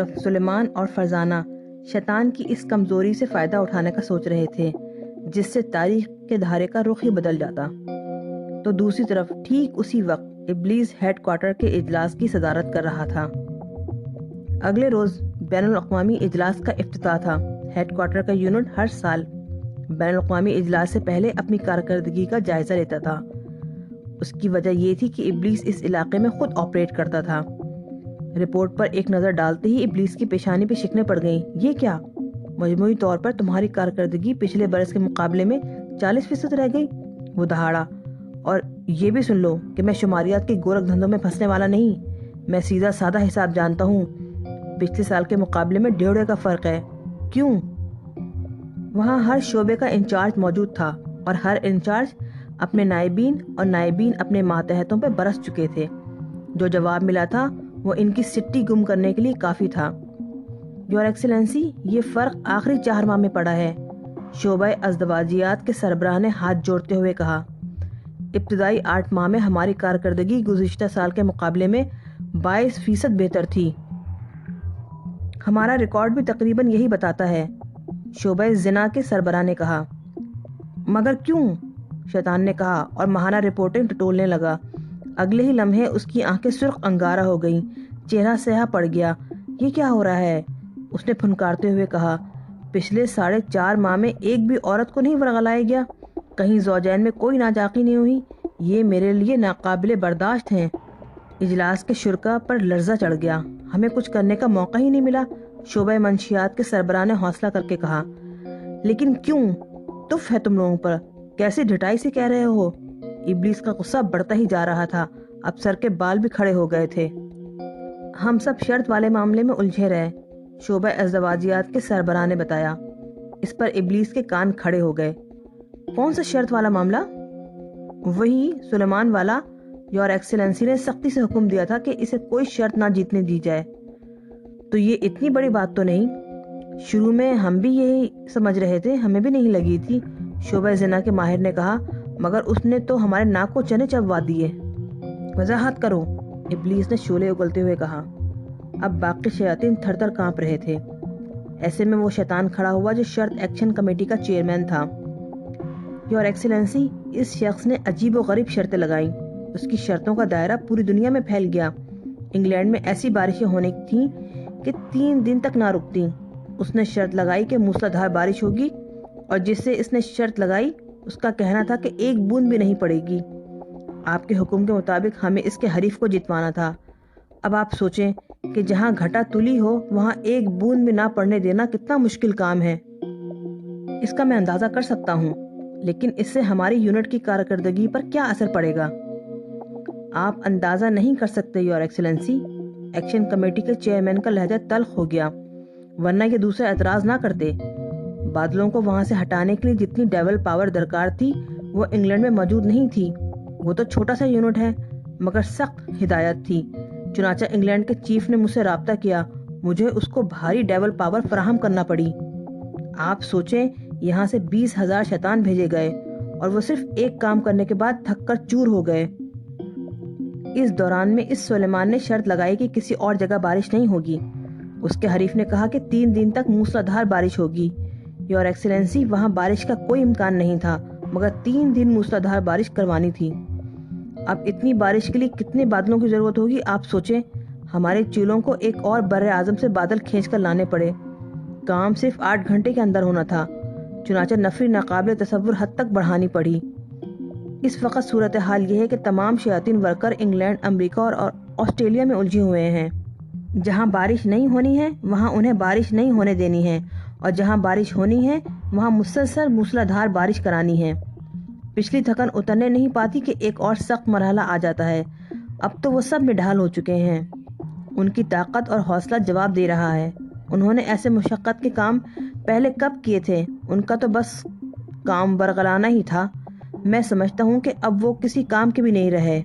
طرف سلیمان اور فرزانہ شیطان کی اس کمزوری سے فائدہ اٹھانے کا سوچ رہے تھے جس سے تاریخ کے دھارے کا رخ ہی بدل جاتا، تو دوسری طرف ٹھیک اسی وقت ابلیس ہیڈ کوارٹر کے اجلاس کی صدارت کر رہا تھا۔ اگلے روز بین الاقوامی اجلاس کا افتتاح تھا۔ ہیڈ کوارٹر کا یونٹ ہر سال بین الاقوامی اجلاس سے پہلے اپنی کارکردگی کا جائزہ لیتا تھا۔ اس کی وجہ یہ تھی کہ ابلیس اس علاقے میں خود آپریٹ کرتا تھا۔ رپورٹ پر ایک نظر ڈالتے ہی ابلیس کی پیشانی پہ شکنیں پڑ گئیں۔ یہ کیا؟ مجموعی طور پر تمہاری کارکردگی پچھلے برس کے مقابلے میں 40% رہ گئی۔ وہ دہاڑا، اور یہ بھی سن لو کہ میں شماریات کے گورکھ دھندوں میں پھنسنے والا نہیں، میں سیدھا سادہ حساب جانتا ہوں۔ پچھلے سال کے مقابلے میں 1.5 کا فرق ہے۔ کیوں؟ وہاں ہر شعبے کا انچارج موجود تھا اور ہر انچارج اپنے نائبین اور نائبین اپنے ماتحتوں پہ برس چکے تھے۔ جو جواب ملا تھا وہ ان کی سٹی گم کرنے کے لیے کافی تھا۔ یور ایکسلنسی، یہ فرق آخری 4 ماہ میں پڑا ہے، شعبہ ازدواجیات کے سربراہ نے ہاتھ جوڑتے ہوئے کہا۔ ابتدائی 8 ماہ میں ہماری کارکردگی گزشتہ سال کے مقابلے میں 22% بہتر تھی۔ ہمارا ریکارڈ بھی تقریباً یہی بتاتا ہے، شعبہ زنا کے سربراہ نے کہا۔ مگر کیوں؟ شیطان نے کہا اور ماہانہ رپورٹیں ٹٹولنے لگا۔ اگلے ہی لمحے اس کی آنکھیں سرخ انگارہ ہو گئیں، چہرہ سیاہ پڑ گیا۔ یہ کیا ہو رہا ہے؟ اس نے پھنکارتے ہوئے کہا۔ پچھلے 4.5 ماہ میں ایک بھی عورت کو نہیں ورغلایا گیا، کہیں زوجین میں کوئی ناجاقی نہیں ہوئی۔ یہ میرے لیے ناقابل برداشت ہیں۔ اجلاس کے شرکا پر لرزہ چڑھ گیا۔ ہمیں کچھ کرنے کا موقع ہی نہیں ملا، شعبہ منشیات کے سربراہ نے حوصلہ کر کے کہا۔ لیکن کیوں؟ تف ہے تم لوگوں پر، کیسے ڈھٹائی سے کہہ رہے ہو؟ ابلیس کا غصہ بڑھتا ہی جا رہا تھا، اب سر کے بال بھی کھڑے ہو گئے تھے۔ ہم سب شرط والے معاملے میں الجھے رہے، شعبہ ازدواجیات کے سربراہ نے بتایا۔ اس پر ابلیس کے کان کھڑے ہو گئے۔ کون سا شرط والا معاملہ؟ وہی سلیمان والا۔ یور ایکسلنسی نے سختی سے حکم دیا تھا کہ اسے کوئی شرط نہ جیتنے دی جائے۔ تو یہ اتنی بڑی بات تو نہیں؟ شروع میں ہم بھی یہی سمجھ رہے تھے، ہمیں بھی نہیں لگی تھی، شعبہ زنا کے ماہر نے کہا، مگر اس نے تو ہمارے ناک کو چنے چبوا دیے۔ وضاحت کرو، ابلیس نے شعلے اگلتے ہوئے کہا۔ اب باقی شیاطین تھر تھر کانپ رہے تھے۔ ایسے میں وہ شیطان کھڑا ہوا جو شرط ایکشن کمیٹی کا چیئرمین تھا۔ یور ایکسلنسی، اس شخص نے عجیب و غریب شرطیں لگائیں۔ اس کی شرطوں کا دائرہ پوری دنیا میں پھیل گیا۔ انگلینڈ میں ایسی بارشیں ہونے تھیں کہ 3 دن تک نہ رکتیں۔ اس نے شرط لگائی کہ موسلادھار بارش ہوگی، اور جس سے اس نے شرط لگائی اس کا کہنا تھا کہ 1 بوند بھی نہیں پڑے گی۔ آپ کے حکم کے مطابق ہمیں اس کے حریف کو جتوانا تھا۔ اب آپ سوچیں کہ جہاں گھٹا تلی ہو وہاں 1 بوند بھی نہ پڑنے دینا کتنا مشکل کام ہے۔ اس کا میں اندازہ کر سکتا ہوں، لیکن اس سے ہماری یونٹ کی کارکردگی پر کیا اثر پڑے گا؟ آپ اندازہ نہیں کر سکتے یور ایکسلنسی۔ ایکشن کمیٹی کے چیئرمین کا لہجہ تلخ ہو گیا، ورنہ یہ دوسرے اعتراض نہ کرتے۔ بادلوں کو وہاں سے ہٹانے کے لیے جتنی ڈیول پاور درکار تھی وہ انگلینڈ میں موجود نہیں تھی۔ وہ تو چھوٹا سا یونٹ ہے، مگر سخت ہدایت تھی۔ چنانچہ انگلینڈ کے چیف نے مجھ سے رابطہ کیا، مجھے اس کو بھاری ڈیول پاور فراہم کرنا پڑی۔ آپ سوچیں، یہاں سے 20,000 شیطان بھیجے گئے اور وہ صرف ایک کام کرنے کے بعد تھک کر چور ہو گئے۔ اس دوران میں اس سلیمان نے شرط لگائی کہ کسی اور جگہ بارش نہیں ہوگی۔ اس کے حریف نے کہا کہ 3 دن تک موسلادھار بارش ہوگی۔ یور ایکسلنسی، وہاں بارش کا کوئی امکان نہیں تھا، مگر 3 دن موسلادھار بارش کروانی تھی۔ اب اتنی بارش کے لیے کتنے بادلوں کی ضرورت ہوگی آپ سوچیں۔ ہمارے چیلوں کو ایک اور بر اعظم سے بادل کھینچ کر لانے پڑے۔ کام صرف 8 گھنٹے کے اندر ہونا تھا، چنانچہ نفری ناقابل تصور حد تک بڑھانی پڑی۔ اس وقت صورتحال یہ ہے کہ تمام شیاطین ورکر انگلینڈ، امریکہ اور آسٹریلیا میں الجھے ہوئے ہیں۔ جہاں بارش نہیں ہونی ہے وہاں انہیں بارش نہیں ہونے دینی ہے، اور جہاں بارش ہونی ہے وہاں مسلسل موسلادھار بارش کرانی ہے۔ پچھلی تھکن اترنے نہیں پاتی کہ ایک اور سخت مرحلہ آ جاتا ہے۔ اب تو وہ سب نڈھال ہو چکے ہیں، ان کی طاقت اور حوصلہ جواب دے رہا ہے۔ انہوں نے ایسے مشقت کے کام پہلے کب کیے تھے؟ ان کا تو بس کام ورغلانا ہی تھا۔ میں سمجھتا ہوں کہ اب وہ کسی کام کے بھی نہیں رہے۔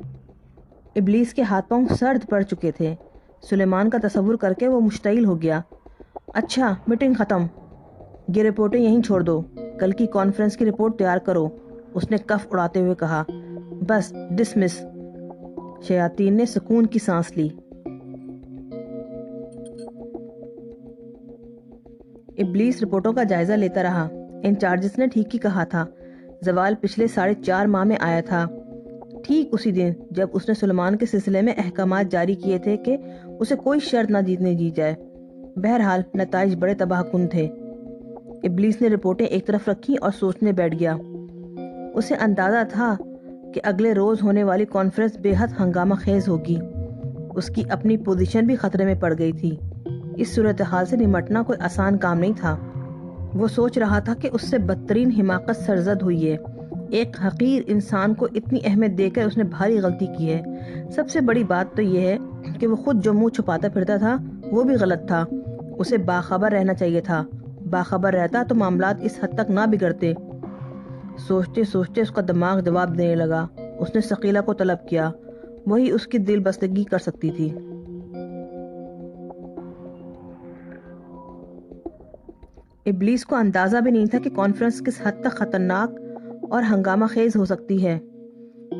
ابلیس کے ہاتھ پاؤں سرد پڑ چکے تھے۔ سلیمان کا تصور کر کے وہ مشتعل ہو گیا۔ اچھا، میٹنگ ختم، یہ رپورٹیں یہیں چھوڑ دو، کل کی کانفرنس کی رپورٹ تیار کرو، اس نے کف اڑاتے ہوئے کہا۔ بس، ڈسمس۔ شیاطین نے سکون کی سانس لی۔ ابلیس رپورٹوں کا جائزہ لیتا رہا۔ انچارجز نے ٹھیک ہی کہا تھا، زوال پچھلے 4.5 ماہ میں آیا تھا، ٹھیک اسی دن جب اس نے سلیمان کے سلسلے میں احکامات جاری کیے تھے کہ اسے کوئی شرط نہ جیتنے دی جائے۔ بہرحال نتائج بڑے تباہ کن تھے۔ ابلیس نے رپورٹیں ایک طرف رکھی اور سوچنے بیٹھ گیا۔ اسے اندازہ تھا کہ اگلے روز ہونے والی کانفرنس بے حد ہنگامہ خیز ہوگی۔ اس کی اپنی پوزیشن بھی خطرے میں پڑ گئی تھی۔ اس صورتحال سے نمٹنا کوئی آسان کام نہیں تھا۔ وہ سوچ رہا تھا کہ اس سے بدترین حماقت سرزد ہوئی ہے۔ ایک حقیر انسان کو اتنی اہمیت دے کر اس نے بھاری غلطی کی ہے۔ سب سے بڑی بات تو یہ ہے کہ وہ خود جو منہ چھپاتا پھرتا تھا وہ بھی غلط تھا۔ اسے باخبر رہنا چاہیے تھا۔ باخبر رہتا تو معاملات اس حد تک نہ بگڑتے۔ سوچتے سوچتے اس کا دماغ جواب دینے لگا۔ اس نے ثقیلہ کو طلب کیا، وہی اس کی دل بستگی کر سکتی تھی۔ ابلیس کو اندازہ بھی نہیں تھا کہ کانفرنس کس حد تک خطرناک اور ہنگامہ خیز ہو سکتی ہے۔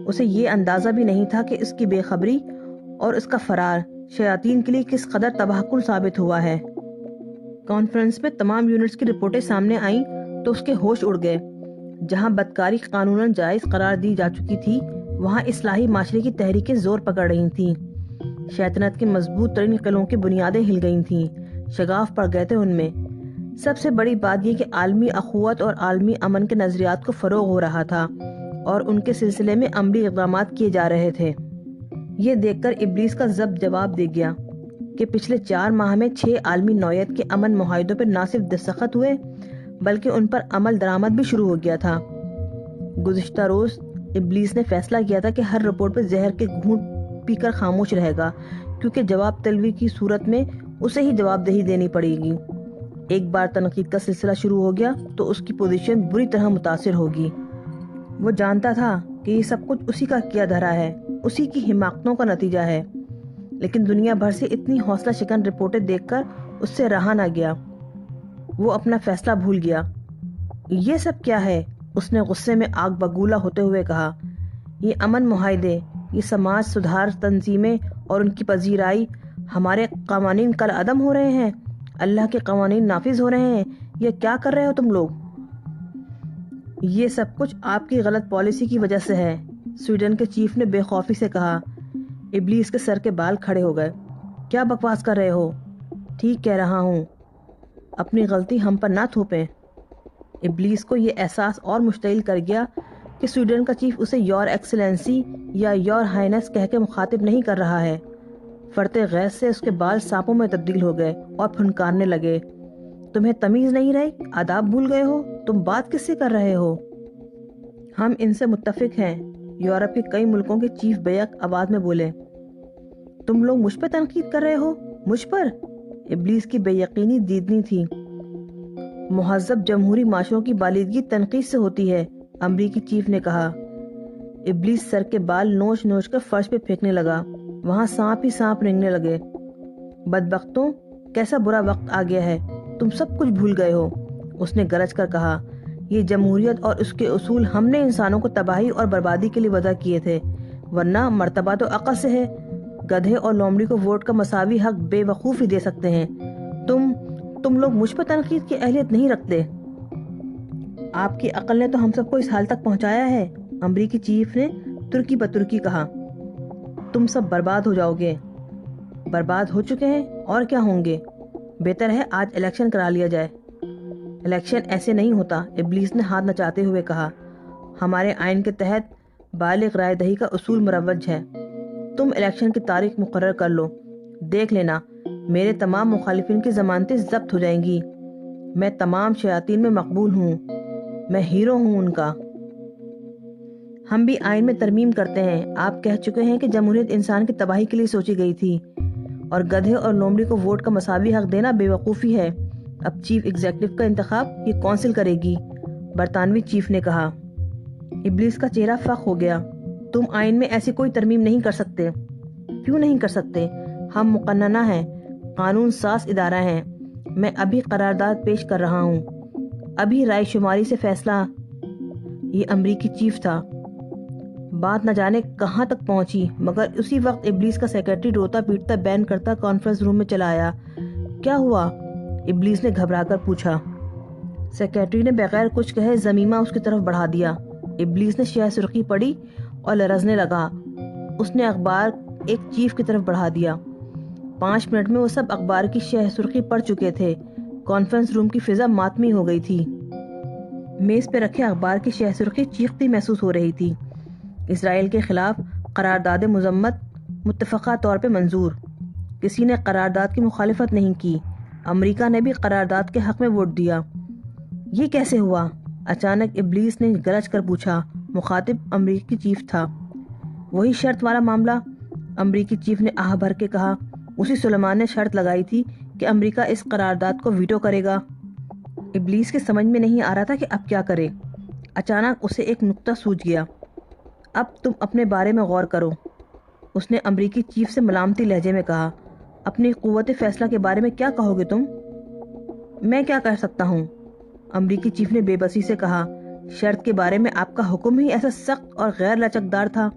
اسے یہ اندازہ بھی نہیں تھا کہ اس کی بے خبری اور اس کا فرار شیاطین کے لیے کس قدر تباہ کن ثابت ہوا ہے۔ کانفرنس میں تمام یونٹس کی رپورٹیں سامنے آئیں تو اس کے ہوش اڑ گئے۔ جہاں بدکاری قانوناً جائز قرار دی جا چکی تھی، وہاں اصلاحی معاشرے کی تحریکیں زور پکڑ رہی تھیں۔ شیطنت کے مضبوط ترین قلعوں کی بنیادیں ہل گئی تھیں، شگاف پڑ گئے تھے ان میں۔ سب سے بڑی بات یہ کہ عالمی اخوت اور عالمی امن کے نظریات کو فروغ ہو رہا تھا اور ان کے سلسلے میں عملی اقدامات کیے جا رہے تھے۔ یہ دیکھ کر ابلیس کا ضبط جواب دے گیا کہ پچھلے 4 ماہ میں 6 عالمی نوعیت کے امن معاہدوں پر نہ صرف دستخط ہوئے بلکہ ان پر عمل درآمد بھی شروع ہو گیا تھا۔ گزشتہ روز ابلیس نے فیصلہ کیا تھا کہ ہر رپورٹ پر زہر کے گھونٹ پی کر خاموش رہے گا، کیونکہ جواب طلبی کی صورت میں اسے ہی جواب دہی دینی پڑے گی۔ ایک بار تنقید کا سلسلہ شروع ہو گیا تو اس کی پوزیشن بری طرح متاثر ہوگی۔ وہ جانتا تھا کہ یہ سب کچھ اسی کا کیا دھرا ہے، اسی کی حماقتوں کا نتیجہ ہے، لیکن دنیا بھر سے اتنی حوصلہ شکن رپورٹیں دیکھ کر اس سے رہا نہ گیا۔ وہ اپنا فیصلہ بھول گیا۔ یہ سب کیا ہے؟ اس نے غصے میں آگ بگولا ہوتے ہوئے کہا۔ یہ امن معاہدے، یہ سماج سدھار تنظیمیں اور ان کی پذیرائی، ہمارے قوانین کل عدم ہو رہے ہیں، اللہ کے قوانین نافذ ہو رہے ہیں، یہ کیا کر رہے ہو تم لوگ؟ یہ سب کچھ آپ کی غلط پالیسی کی وجہ سے ہے، سویڈن کے چیف نے بے خوفی سے کہا۔ ابلیس کے سر کے بال کھڑے ہو گئے۔ کیا بکواس کر رہے ہو؟ ٹھیک کہہ رہا ہوں، اپنی غلطی ہم پر نہ تھوپیں۔ ابلیس کو یہ احساس اور مشتعل کر گیا کہ سویڈن کا چیف اسے یور ایکسلنسی یا یور ہائنس کہہ کے مخاطب نہیں کر رہا ہے۔ فرتے غیظ سے اس کے بال سانپوں میں تبدیل ہو گئے اور پھنکارنے لگے۔ تمہیں تمیز نہیں رہی؟ آداب بھول گئے ہو؟ تم بات کس سے کر رہے ہو؟ ہم ان سے متفق ہیں، یورپ کے کئی ملکوں کے چیف بیک آواز میں بولے۔ تم لوگ مجھ پہ تنقید کر رہے ہو؟ مجھ پر؟ ابلیس کی بے یقینی دیدنی تھی۔ مہذب جمہوری معاشروں کی بالیدگی تنقید سے ہوتی ہے، امریکی چیف نے کہا۔ ابلیس سر کے بال نوچ نوچ کر فرش پہ پھینکنے لگا۔ وہاں سانپ ہی سانپ رینگنے لگے۔ بدبختوں، کیسا برا وقت آ گیا ہے، تم سب کچھ بھول گئے ہو، اس نے گرج کر کہا۔ یہ جمہوریت اور اس کے اصول ہم نے انسانوں کو تباہی اور بربادی کے لیے وضع کیے تھے، ورنہ مرتبہ تو عقل سے ہے۔ گدھے اور لومڑی کو ووٹ کا مساوی حق بے وقوف ہی دے سکتے ہیں۔ تم لوگ مجھ پر تنقید کی اہلیت نہیں رکھتے۔ آپ کی عقل نے تو ہم سب کو اس حال تک پہنچایا ہے، امریکی چیف نے ترکی بترکی کہا۔ تم سب برباد ہو جاؤ گے۔ برباد ہو چکے ہیں اور کیا ہوں گے؟ بہتر ہے آج الیکشن کرا لیا جائے۔ الیکشن ایسے نہیں ہوتا، ابلیس نے ہاتھ نچاتے ہوئے کہا۔ ہمارے آئین کے تحت بالغ رائے دہی کا اصول مروج ہے۔ تم الیکشن کی تاریخ مقرر کر لو، دیکھ لینا میرے تمام مخالفین کی ضمانتیں ضبط ہو جائیں گی۔ میں تمام شیاطین میں مقبول ہوں، میں ہیرو ہوں ان کا۔ ہم بھی آئین میں ترمیم کرتے ہیں۔ آپ کہہ چکے ہیں کہ جمہوریت انسان کی تباہی کے لیے سوچی گئی تھی اور گدھے اور لومڑی کو ووٹ کا مساوی حق دینا بے وقوفی ہے۔ اب چیف ایگزیکٹو کا انتخاب یہ کونسل کرے گی، برطانوی چیف نے کہا۔ ابلیس کا چہرہ فخ ہو گیا۔ تم آئین میں ایسی کوئی ترمیم نہیں کر سکتے۔ کیوں نہیں کر سکتے؟ ہم مقننہ ہیں، قانون ساز ادارہ ہیں۔ میں ابھی قرارداد پیش کر رہا ہوں، ابھی رائے شماری سے فیصلہ۔ یہ امریکی چیف تھا۔ بات نہ جانے کہاں تک پہنچی، مگر اسی وقت ابلیس کا سیکرٹری روتا پیٹتا بین کرتا کانفرنس روم میں چلا آیا۔ کیا ہوا؟ ابلیس نے گھبرا کر پوچھا۔ سیکرٹری نے بغیر کچھ کہے ضمیمہ اس کی طرف بڑھا دیا۔ ابلیس نے شہ سرخی پڑھی اور لرزنے لگا۔ اس نے اخبار ایک چیف کی طرف بڑھا دیا۔ 5 منٹ میں وہ سب اخبار کی شہ سرخی پڑھ چکے تھے۔ کانفرنس روم کی فضا ماتمی ہو گئی تھی۔ میز پہ رکھے اخبار کی شہ سرخی چیختی محسوس ہو رہی تھی۔ اسرائیل کے خلاف قرارداد مذمت متفقہ طور پہ منظور۔ کسی نے قرارداد کی مخالفت نہیں کی۔ امریکہ نے بھی قرارداد کے حق میں ووٹ دیا۔ یہ کیسے ہوا؟ اچانک ابلیس نے گرج کر پوچھا۔ مخاطب امریکی چیف تھا۔ وہی شرط والا معاملہ، امریکی چیف نے آہ بھر کے کہا۔ اسی سلیمان نے شرط لگائی تھی کہ امریکہ اس قرارداد کو ویٹو کرے گا۔ ابلیس کے سمجھ میں نہیں آ رہا تھا کہ اب کیا کرے۔ اچانک اسے ایک نکتہ سوجھ گیا۔ اب تم اپنے بارے میں غور کرو، اس نے امریکی چیف سے ملامتی لہجے میں کہا۔ اپنی قوت فیصلہ کے بارے میں کیا کہو گے تم؟ میں کیا کہہ سکتا ہوں؟ امریکی چیف نے بے بسی سے کہا۔ شرط کے بارے میں آپ کا حکم ہی ایسا سخت اور غیر لچکدار تھا۔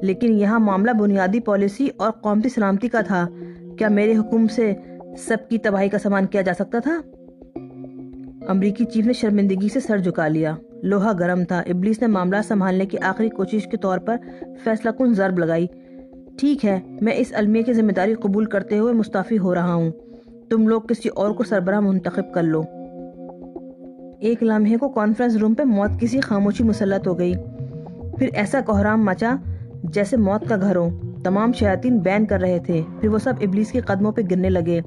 لیکن یہاں معاملہ بنیادی پالیسی اور قومی سلامتی کا تھا۔ کیا میرے حکم سے سب کی تباہی کا سامان کیا جا سکتا تھا؟ امریکی چیف نے شرمندگی سے سر جھکا لیا۔ لوہا گرم تھا۔ ابلیس نے معاملہ سنبھالنے کی آخری کوشش کے طور پر فیصلہ کن ضرب لگائی۔ ٹھیک ہے، میں اس المیہ کی ذمہ داری قبول کرتے ہوئے مستعفی ہو رہا ہوں۔ تم لوگ کسی اور کو سربراہ منتخب کر لو۔ ایک لمحے کو کانفرنس روم پہ موت کی سی خاموشی مسلط ہو گئی۔ پھر ایسا کوہرام مچا جیسے موت کا گھر ہو۔ تمام شیاطین بین کر رہے تھے۔ پھر وہ سب ابلیس کے قدموں پہ گرنے لگے۔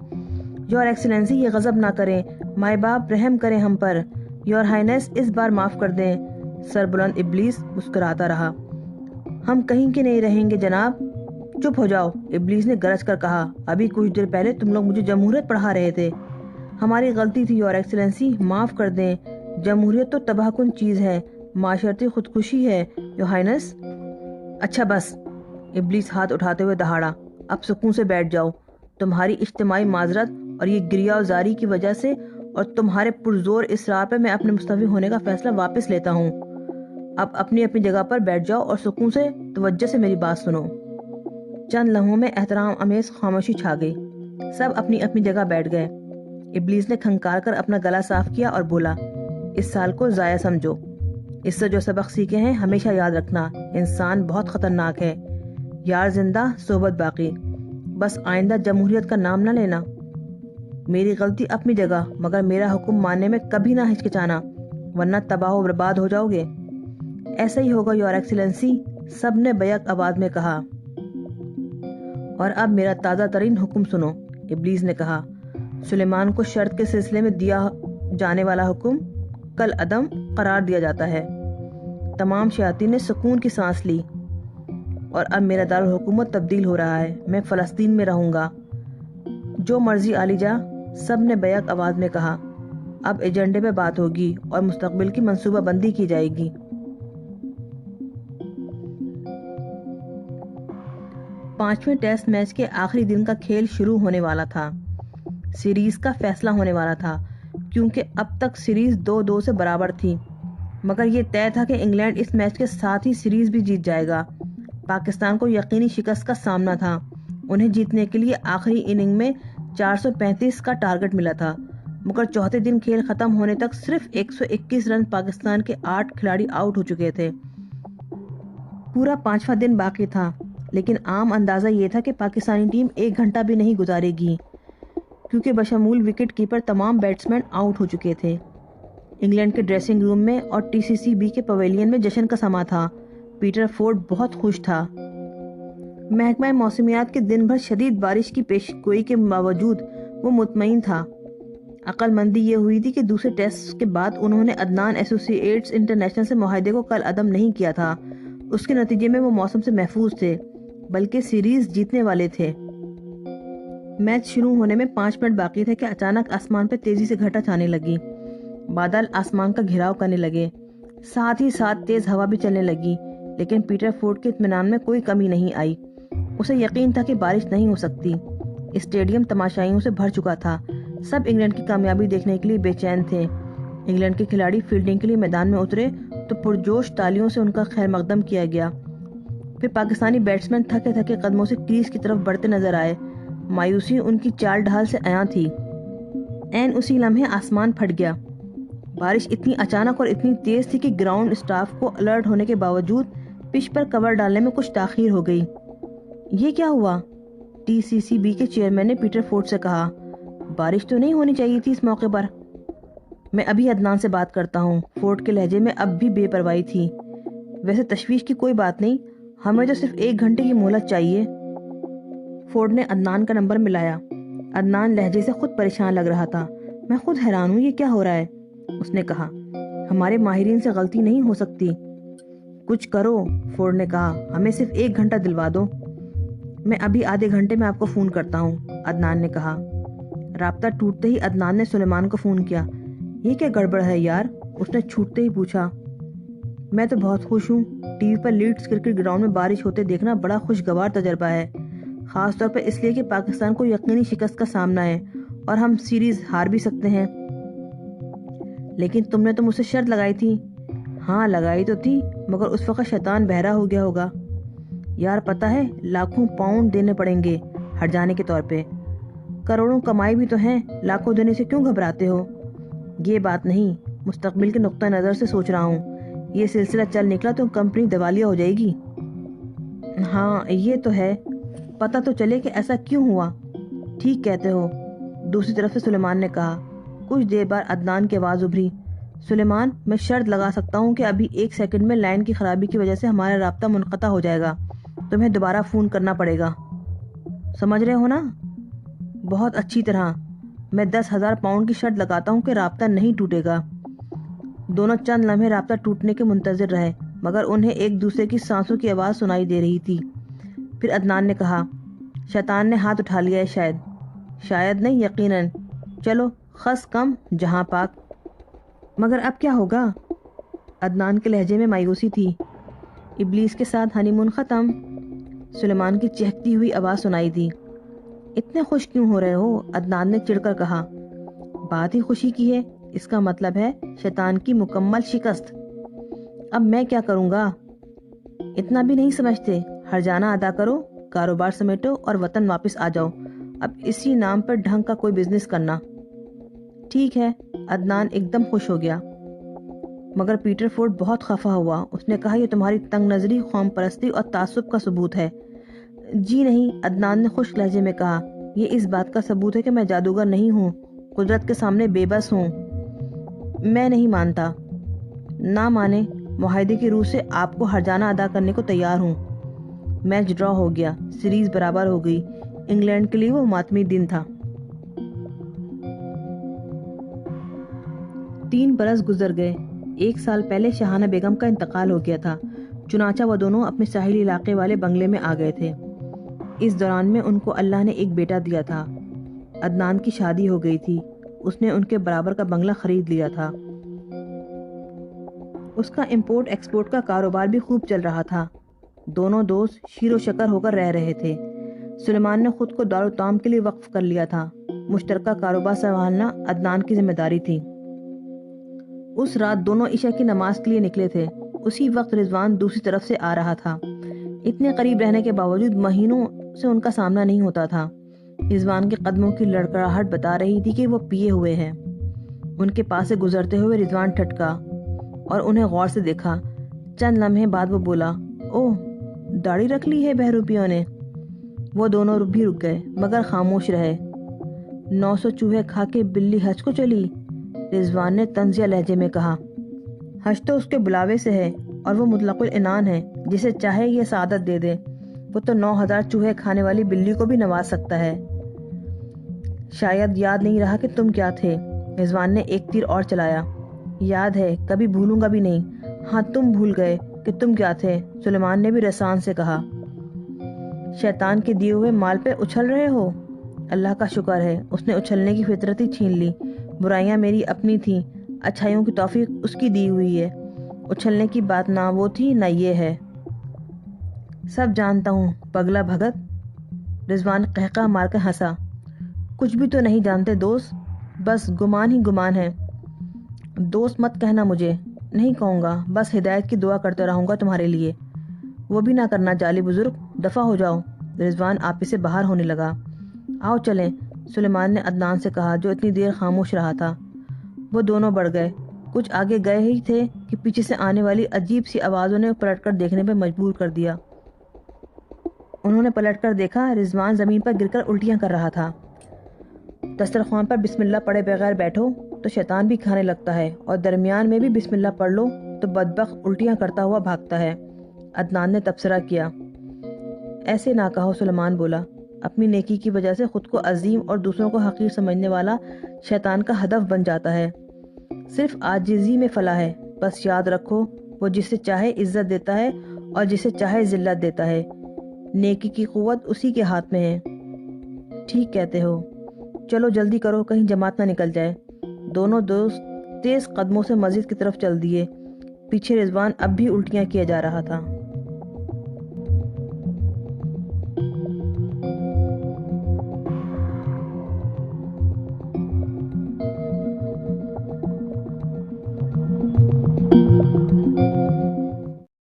یور ایکسلنسی، یہ غضب نہ کریں۔ مائے باپ، رحم کریں ہم پر۔ یور ہائنس، اس بار معاف کر دیں۔ سربلند ابلیس مسکراتا رہا۔ ہم کہیں کے نہیں رہیں گے جناب۔ چپ ہو جاؤ، ابلیس نے گرج کر کہا۔ ابھی کچھ دیر پہلے تم لوگ مجھے جمہوریت پڑھا رہے تھے۔ ہماری غلطی تھی یور ایکسلنسی، معاف کر دیں۔ جمہوریت تو تباہ کن چیز ہے، معاشرتی خودکشی ہے یور ہائنس۔ اچھا بس، ابلیس ہاتھ اٹھاتے ہوئے دہاڑا۔ اب سکون سے بیٹھ جاؤ۔ تمہاری اجتماعی معذرت اور یہ گریہ زاری کی وجہ سے اور تمہارے پرزور اصرار پہ میں اپنے مستعفی ہونے کا فیصلہ واپس لیتا ہوں۔ اب اپنی اپنی جگہ پر بیٹھ جاؤ اور سکون سے توجہ سے میری بات سنو۔ چند لمحوں میں احترام امیز خاموشی چھا گئی۔ سب اپنی اپنی جگہ بیٹھ گئے۔ ابلیس نے کھنکار کر اپنا گلا صاف کیا اور بولا، اس سال کو ضائع سمجھو۔ اس سے جو سبق سیکھے ہیں ہمیشہ یاد رکھنا، انسان بہت خطرناک ہے۔ یار زندہ صحبت باقی۔ بس آئندہ جمہوریت کا نام نہ لینا۔ میری غلطی اپنی جگہ، مگر میرا حکم ماننے میں کبھی نہ ہچکچانا، ورنہ تباہ و برباد ہو جاؤ گے۔ ایسا ہی ہوگا یور ایکسلنسی، سب نے بیک آواز میں کہا۔ اور اب میرا تازہ ترین حکم سنو، ابلیس نے کہا۔ سلیمان کو شرط کے سلسلے میں دیا جانے والا حکم کل عدم قرار دیا جاتا ہے۔ تمام شیاطین نے سکون کی سانس لی۔ اور اب میرا دارالحکومت تبدیل ہو رہا ہے، میں فلسطین میں رہوں گا۔ جو مرضی عالی جا، سب نے بیک آواز میں کہا۔ اب ایجنڈے پہ بات ہوگی اور مستقبل کی منصوبہ بندی کی جائے گی۔ 5ویں ٹیسٹ میچ کے آخری دن کا کھیل شروع ہونے والا تھا۔ سیریز کا فیصلہ ہونے والا تھا، کیونکہ اب تک سیریز 2-2 سے برابر تھی، مگر یہ طے تھا کہ انگلینڈ اس میچ کے ساتھ ہی سیریز بھی جیت جائے گا۔ پاکستان کو یقینی شکست کا سامنا تھا۔ انہیں جیتنے کے لیے آخری اننگ میں 435 کا ٹارگٹ ملا تھا، مگر چوتھے دن کھیل ختم ہونے تک صرف 121 رن پاکستان کے 8 کھلاڑی آؤٹ ہو چکے تھے۔ پورا 5واں دن باقی تھا، لیکن عام اندازہ یہ تھا کہ پاکستانی ٹیم 1 گھنٹہ بھی نہیں گزارے گی، کیونکہ بشمول وکٹ کیپر تمام بیٹسمین آؤٹ ہو چکے تھے۔ انگلینڈ کے ڈریسنگ روم میں اور ٹی سی سی بی کے پویلین میں جشن کا سما تھا۔ پیٹر فورڈ بہت خوش تھا۔ محکمہ موسمیات کے دن بھر شدید بارش کی پیش گوئی کے باوجود وہ مطمئن تھا۔ عقل مندی یہ ہوئی تھی کہ دوسرے ٹیسٹ کے بعد انہوں نے عدنان ایسوسی ایٹس انٹرنیشنل سے معاہدے کو کل عدم نہیں کیا تھا۔ اس کے نتیجے میں وہ موسم سے محفوظ تھے، بلکہ سیریز جیتنے والے تھے۔ میچ شروع ہونے میں 5 منٹ باقی تھے کہ اچانک آسمان پہ تیزی سے گھٹا چھانے لگی۔ بادل آسمان کا گھیراؤ کرنے لگے، ساتھ ہی ساتھ تیز ہوا بھی چلنے لگی، لیکن پیٹر فورڈ کے اطمینان میں کوئی کمی نہیں آئی۔ اسے یقین تھا کہ بارش نہیں ہو سکتی۔ اسٹیڈیم تماشائیوں سے بھر چکا تھا۔ سب انگلینڈ کی کامیابی دیکھنے کے لیے بے چین تھے۔ انگلینڈ کے کھلاڑی فیلڈنگ کے لیے میدان میں اترے تو پرجوش تالیوں سے ان کا خیر مقدم کیا گیا۔ پھر پاکستانی بیٹسمین تھکے تھکے قدموں سے کریز کی طرف بڑھتے نظر آئے۔ مایوسی ان کی چال ڈھال سے عیاں تھی۔ عین اسی لمحے آسمان پھٹ گیا۔ بارش اتنی اچانک اور اتنی تیز تھی کہ گراؤنڈ اسٹاف کو الرٹ ہونے کے باوجود پچ پر کور ڈالنے میں کچھ تاخیر ہو گئی۔ یہ کیا ہوا؟ TCCB کے چیئرمین نے پیٹر فورڈ سے کہا۔ بارش تو نہیں ہونی چاہیے تھی اس موقع پر۔ میں ابھی عدنان سے بات کرتا ہوں۔ فورڈ کے لہجے میں اب بھی بے پرواہی تھی۔ ویسے تشویش کی کوئی بات نہیں، ہمیں تو صرف 1 گھنٹے کی مہلت چاہیے۔ فورڈ نے عدنان کا نمبر ملایا۔ عدنان لہجے سے خود پریشان لگ رہا تھا۔ میں خود حیران ہوں، یہ کیا ہو رہا ہے؟ اس نے کہا۔ ہمارے ماہرین سے غلطی نہیں ہو سکتی۔ کچھ کرو، فورڈ نے کہا، ہمیں صرف 1 گھنٹہ دلوا دو۔ میں ابھی آدھے گھنٹے میں آپ کو فون کرتا ہوں، عدنان نے کہا۔ رابطہ ٹوٹتے ہی عدنان نے سلیمان کو فون کیا۔ یہ کیا گڑبڑ ہے یار؟ اس نے چھوٹتے ہی پوچھا۔ میں تو بہت خوش ہوں۔ ٹی وی پر لیڈز کرکٹ گراؤنڈ میں بارش ہوتے دیکھنا بڑا خوشگوار تجربہ ہے، خاص طور پر اس لیے کہ پاکستان کو یقینی شکست کا سامنا ہے اور ہم سیریز ہار بھی سکتے ہیں۔ لیکن تم نے تو مجھ سے شرط لگائی تھی۔ ہاں لگائی تو تھی، مگر اس وقت شیطان بہرا ہو گیا ہوگا۔ یار پتہ ہے لاکھوں پاؤنڈ دینے پڑیں گے ہر جانے کے طور پہ۔ کروڑوں کمائی بھی تو ہیں، لاکھوں دینے سے کیوں گھبراتے ہو؟ یہ بات نہیں، مستقبل کے نقطہ نظر سے سوچ رہا ہوں۔ یہ سلسلہ چل نکلا تو کمپنی دیوالیہ ہو جائے گی۔ ہاں یہ تو ہے، پتہ تو چلے کہ ایسا کیوں ہوا۔ ٹھیک کہتے ہو، دوسری طرف سے سلیمان نے کہا۔ کچھ دیر بعد عدنان کی آواز ابھری۔ سلیمان، میں شرط لگا سکتا ہوں کہ ابھی 1 سیکنڈ میں لائن کی خرابی کی وجہ سے ہمارا رابطہ منقطع ہو جائے گا۔ تمہیں دوبارہ فون کرنا پڑے گا۔ سمجھ رہے ہو نا؟ بہت اچھی طرح۔ میں 10,000 پاؤنڈ کی شرط لگاتا ہوں کہ رابطہ نہیں ٹوٹے گا۔ دونوں چند لمحے رابطہ ٹوٹنے کے منتظر رہے، مگر انہیں ایک دوسرے کی سانسوں کی آواز سنائی دے رہی تھی۔ پھر عدنان نے کہا، شیطان نے ہاتھ اٹھا لیا ہے شاید۔ شاید نہیں، یقیناً۔ چلو خس کم جہاں پاک۔ مگر اب کیا ہوگا؟ عدنان کے لہجے میں مایوسی تھی۔ ابلیس کے ساتھ ہنی مون ختم، سلیمان کی چہکتی ہوئی آواز سنائی دی۔ اتنے خوش کیوں ہو رہے ہو؟ عدنان نے چڑھ کر کہا۔ بات ہی خوشی کی ہے، اس کا مطلب ہے شیطان کی مکمل شکست۔ اب میں کیا کروں گا؟ اتنا بھی نہیں سمجھتے؟ ہر جانا ادا کرو، کاروبار سمیٹو اور وطن واپس آ جاؤ۔ اب اسی نام پر ڈھنگ کا کوئی بزنس کرنا۔ ٹھیک ہے، عدنان ایک دم خوش ہو گیا۔ مگر پیٹر فورڈ بہت خفا ہوا۔ اس نے کہا، یہ تمہاری تنگ نظری، قوم پرستی اور تعصب کا ثبوت ہے۔ جی نہیں، عدنان نے خشک لہجے میں کہا، یہ اس بات کا ثبوت ہے کہ میں جادوگر نہیں ہوں، قدرت کے سامنے بے بس ہوں۔ میں نہیں مانتا۔ نہ مانے، معاہدے کی روح سے آپ کو ہر جانا ادا کرنے کو تیار ہوں۔ میچ ڈرا ہو گیا، سیریز برابر ہو گئی۔ انگلینڈ کے لیے وہ ماتمی دن تھا۔ 3 برس گزر گئے۔ 1 سال پہلے شاہانہ بیگم کا انتقال ہو گیا تھا، چنانچہ وہ دونوں اپنے ساحلی علاقے والے بنگلے میں آ گئے تھے۔ اس دوران میں ان کو اللہ نے ایک بیٹا دیا تھا۔ عدنان کی شادی ہو گئی تھی، اس نے ان کے برابر کا بنگلہ خرید لیا تھا۔ اس کا امپورٹ ایکسپورٹ کا کاروبار بھی خوب چل رہا تھا۔ دونوں دوست شیر و شکر ہو کر رہ رہے تھے۔ سلیمان نے خود کو دارالطعام کے لیے وقف کر لیا تھا۔ مشترکہ کاروبار سنبھالنا عدنان کی ذمہ داری تھی۔ اس رات دونوں عشاء کی نماز کے لیے نکلے تھے۔ اسی وقت رضوان دوسری طرف سے آ رہا تھا۔ اتنے قریب رہنے کے باوجود مہینوں سے ان کا سامنا نہیں ہوتا تھا۔ رضوان کے قدموں کی لڑکڑاہٹ بتا رہی تھی کہ وہ پیے ہوئے ہیں۔ ان کے پاس سے گزرتے ہوئے رضوان ٹھٹکا اور انہیں غور سے دیکھا۔ چند لمحے بعد وہ بولا، اوہ، داڑھی رکھ لی ہے بہروپیوں نے۔ وہ دونوں بھی رک گئے، مگر خاموش رہے۔ 900 چوہے کھا کے بلی حج کو چلی، رضوان نے طنزیہ لہجے میں کہا۔ حج تو اس کے بلاوے سے ہے، اور وہ مطلق العنان ہے، جسے چاہے یہ سعادت دے دے۔ وہ تو 9000 چوہے کھانے والی بلی کو بھی نواز سکتا ہے۔ شاید یاد نہیں رہا کہ تم کیا تھے، رضوان نے ایک تیر اور چلایا۔ یاد ہے، کبھی بھولوں گا بھی نہیں۔ ہاں تم بھول گئے کہ تم کیا تھے، سلیمان نے بھی رسان سے کہا۔ شیطان کے دیے ہوئے مال پہ اچھل رہے ہو؟ اللہ کا شکر ہے، اس نے اچھلنے کی فطرت ہی چھین لی۔ برائیاں میری اپنی تھیں، اچھائیوں کی توفیق اس کی دی ہوئی ہے۔ اچھلنے کی بات نہ وہ تھی نہ یہ ہے۔ سب جانتا ہوں پگلا بھگت، رضوان قہقہ مار کر ہنسا۔ کچھ بھی تو نہیں جانتے دوست، بس گمان ہی گمان ہے۔ دوست مت کہنا مجھے، نہیں کہوں گا، بس ہدایت کی دعا کرتے رہوں گا تمہارے لیے۔ وہ بھی نہ کرنا جعلی بزرگ، دفع ہو جاؤ۔ رضوان آپے سے باہر ہونے لگا۔ آؤ چلیں، سلیمان نے عدنان سے کہا جو اتنی دیر خاموش رہا تھا۔ وہ دونوں بڑھ گئے۔ کچھ آگے گئے ہی تھے کہ پیچھے سے آنے والی عجیب سی آوازوں نے پلٹ کر دیکھنے پہ مجبور کر دیا۔ انہوں نے پلٹ کر دیکھا، رضوان زمین پر گر کر الٹیاں کر رہا تھا۔ دسترخوان پر بسم اللہ پڑھے بغیر بیٹھو تو شیطان بھی کھانے لگتا ہے، اور درمیان میں بھی بسم اللہ پڑھ لو تو بدبخت الٹیاں کرتا ہوا بھاگتا ہے، عدنان نے تبصرہ کیا۔ ایسے نہ کہو، سلیمان بولا۔ اپنی نیکی کی وجہ سے خود کو عظیم اور دوسروں کو حقیر سمجھنے والا شیطان کا ہدف بن جاتا ہے۔ صرف عاجزی میں فلاح ہے۔ بس یاد رکھو، وہ جسے چاہے عزت دیتا ہے اور جسے چاہے ذلت دیتا ہے۔ نیکی کی قوت اسی کے ہاتھ میں ہے۔ ٹھیک کہتے ہو، چلو جلدی کرو کہیں جماعت نہ نکل جائے۔ دونوں دوست تیز قدموں سے مسجد کی طرف چل دیے۔ پیچھے رضوان اب بھی الٹیاں کیا جا رہا تھا۔